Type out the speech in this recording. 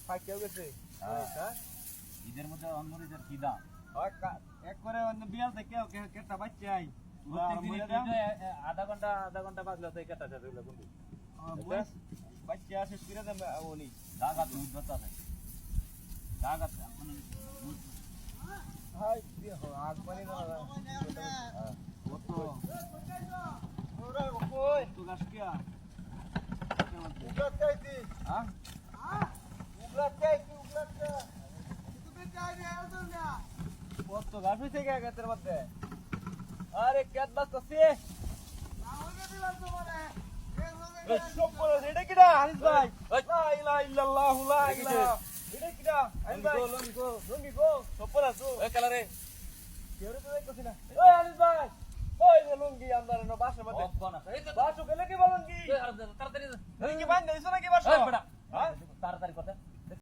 ফাইকেও গেছে হ্যাঁ ঈদের মধ্যে অন্যদের কি দাম একবারে অন্য বিয়াল থেকে কেটা বাচ্চা আই আধা ঘন্টা বাজলে তো কেটা যাবে বন্ধু বাচ্চা শেষ করে দেবে উনি জায়গা দুধ বাচ্চা আছে জায়গা মানে হাই আগ পানি না কত ওরে কই তো গাছ কি উগলাত চাইছি হ্যাঁ উগলাত চাইছি উগলাত তুই চাই রে এলদর না কত গাছ হইছে কে গাতের মধ্যে আরে কেত বাসতাছে না হইবে দিলাম তোমারে এই সব বলে এটা কিডা হানিস ভাই লা ইলাহা ইল্লাল্লাহ লা ইলাহা এটা কিডা হানিস ভাই লঙ্গি গো সব বলা তো ওই কালারে কেউরে তো দেখতেছি না ওই হানিস ভাই ওই যে লঙ্গি আন্দার নো বাসা মধ্যে কোন আছে এই তো বাসু গেলে কি বলঙ্গি তাড়াতাড়ি লঙ্গি বান্ধ দিছ নাকি বাসা এই বড়া হ্যাঁ